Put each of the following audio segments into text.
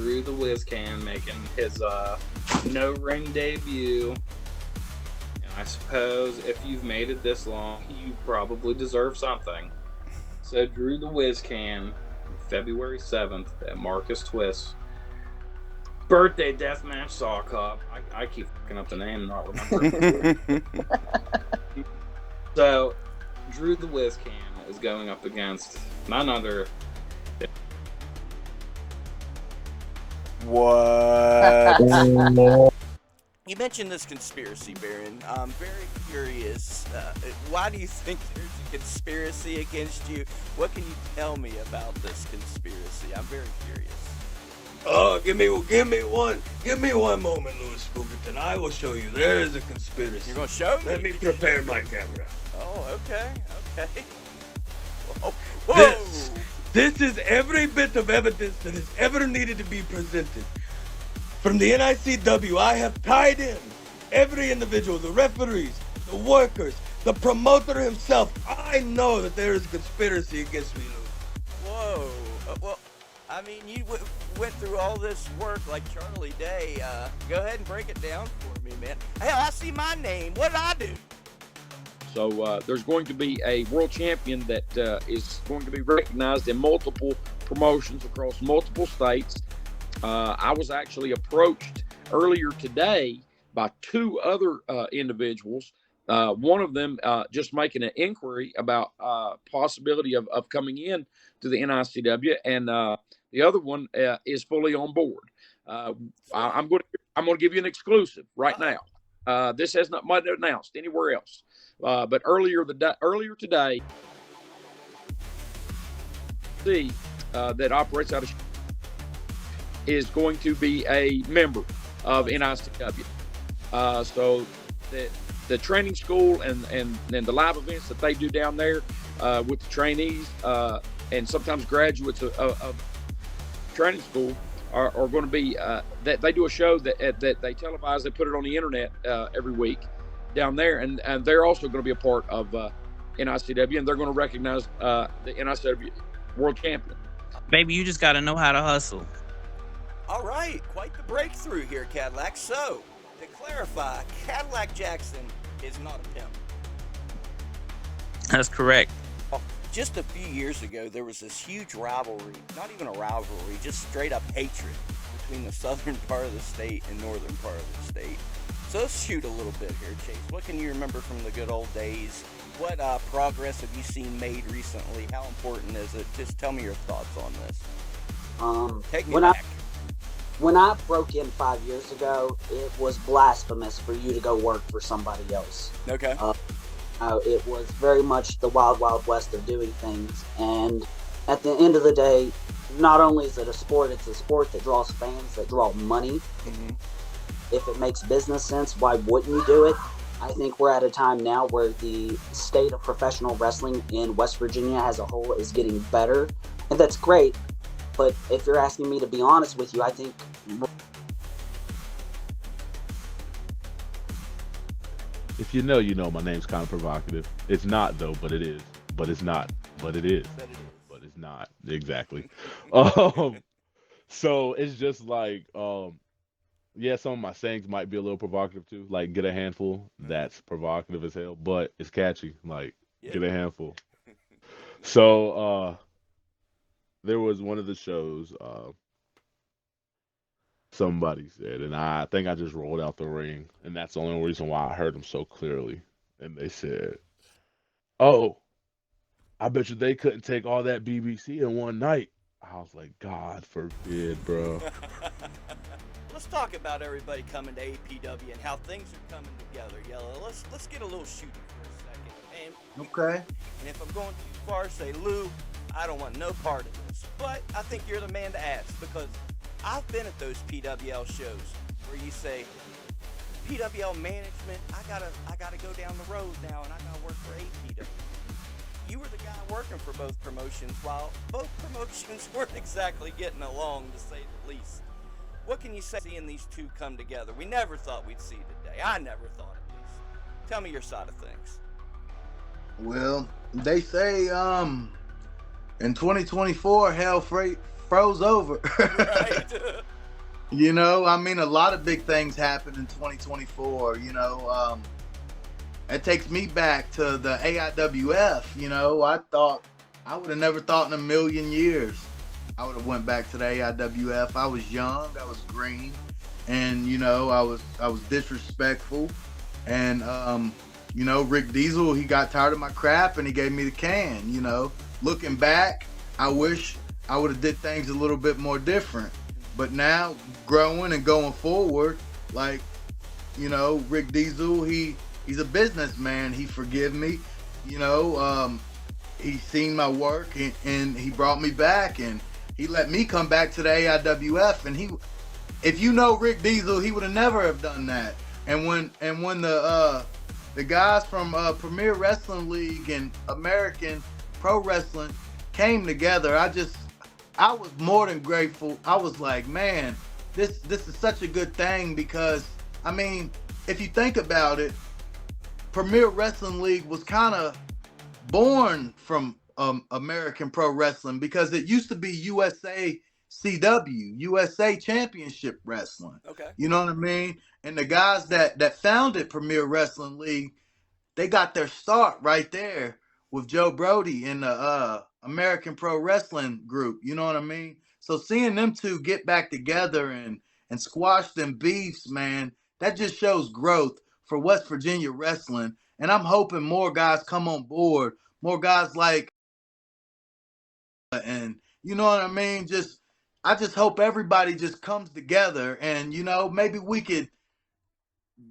Drew the Whizcan making his no-ring debut. And I suppose if you've made it this long, you probably deserve something. So Drew the Whizcan, February 7th at Marcus Twist's birthday deathmatch saw cup. I keep fucking up the name and not remembering. So Drew the Whizcan is going up against none other. What? You mentioned this conspiracy, Baron. I'm very curious. Why do you think there's a conspiracy against you? What can you tell me about this conspiracy? I'm very curious. Oh, give me one moment, Louis Spookerton. I will show you. There is a conspiracy. You're gonna show me? Let me prepare my camera. Oh, okay. Whoa. This is every bit of evidence that has ever needed to be presented. From the NICW, I have tied in every individual, the referees, the workers, the promoter himself. I know that there is a conspiracy against me, Louis. Whoa. Well, I mean, you went through all this work like Charlie Day. Go ahead and break it down for me, man. Hell, I see my name. What did I do? So there's going to be a world champion that is going to be recognized in multiple promotions across multiple states. I was actually approached earlier today by two other individuals. One of them just making an inquiry about possibility of coming in to the NICW, and the other one is fully on board. I'm going to give you an exclusive right now. This has not been announced anywhere else. But earlier today, that operates out of is going to be a member of NICW. So the training school and the live events that they do down there with the trainees and sometimes graduates of training school are going to be that they do a show that they televise. They put it on the internet every week down there, and they're also going to be a part of NICW, and they're going to recognize the NICW world champion. Baby, you just got to know how to hustle. All right, quite the breakthrough here, Cadillac. So, to clarify, Cadillac Jackson is not a pimp. That's correct. Just a few years ago, there was this huge rivalry, not even a rivalry, just straight up hatred between the southern part of the state and northern part of the state. So let's shoot a little bit here, Chase. What can you remember from the good old days? What progress have you seen made recently? How important is it? Just tell me your thoughts on this. Take me back. When I broke in 5 years ago, it was blasphemous for you to go work for somebody else. Okay. It was very much the wild, wild west of doing things. And at the end of the day, not only is it a sport, it's a sport that draws fans, that draw money. Mm-hmm. If it makes business sense, why wouldn't you do it? I think we're at a time now where the state of professional wrestling in West Virginia as a whole is getting better. And that's great. But if you're asking me to be honest with you, I think... If you know, my name's kind of provocative. It's not, though, but it is. But it's not. But it is. But it's not. Exactly. So it's just like, yeah, some of my sayings might be a little provocative, too. Like, get a handful. That's provocative as hell. But it's catchy. Like, get a handful. So, there was one of the shows, somebody said, and I think I just rolled out the ring, and that's the only reason why I heard them so clearly. And they said, "Oh, I bet you they couldn't take all that BBC in one night." I was like, God forbid, bro. Let's talk about everybody coming to APW and how things are coming together, Yellow. Let's get a little shooting for a second. And, okay. And if I'm going too far, say, Lou, I don't want no part of this. But I think you're the man to ask, because I've been at those PWL shows where you say, PWL management, I gotta go down the road now and I gotta work for APW. You were the guy working for both promotions while both promotions weren't exactly getting along, to say the least. What can you say seeing these two come together? We never thought we'd see today. I never thought, at least. Tell me your side of things. Well, they say in 2024, hell froze over. Right. You know, I mean, a lot of big things happened in 2024. You know, it takes me back to the AIWF. You know, I would have never thought in a million years I would have went back to the AIWF. I was young, I was green, and you know, I was disrespectful, and you know, Rick Diesel, he got tired of my crap and he gave me the can. You know, looking back, I wish I would have did things a little bit more different. But now, growing and going forward, like, you know, Rick Diesel, he's a businessman. He forgive me, you know. He seen my work and he brought me back and he let me come back to the AIWF. And if you know Rick Diesel, he would have never have done that. And when the guys from Premier Wrestling League and American Pro Wrestling came together, I was more than grateful. I was like, man, this is such a good thing because, I mean, if you think about it, Premier Wrestling League was kind of born from American Pro Wrestling because it used to be USA CW, USA Championship Wrestling. Okay. You know what I mean? And the guys that founded Premier Wrestling League, they got their start right there with Joe Brody in the American Pro Wrestling group. You know what I mean? So seeing them two get back together and squash them beefs, man, that just shows growth for West Virginia wrestling. And I'm hoping more guys come on board, more guys like, and you know what I mean? I just hope everybody just comes together and, you know, maybe we could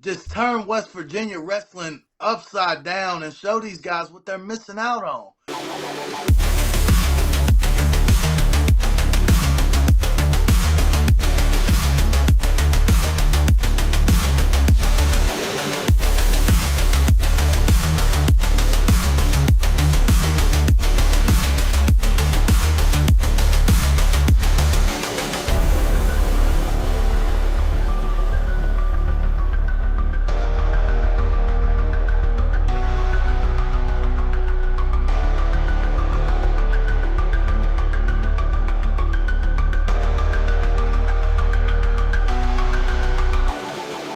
just turn West Virginia wrestling upside down and show these guys what they're missing out on.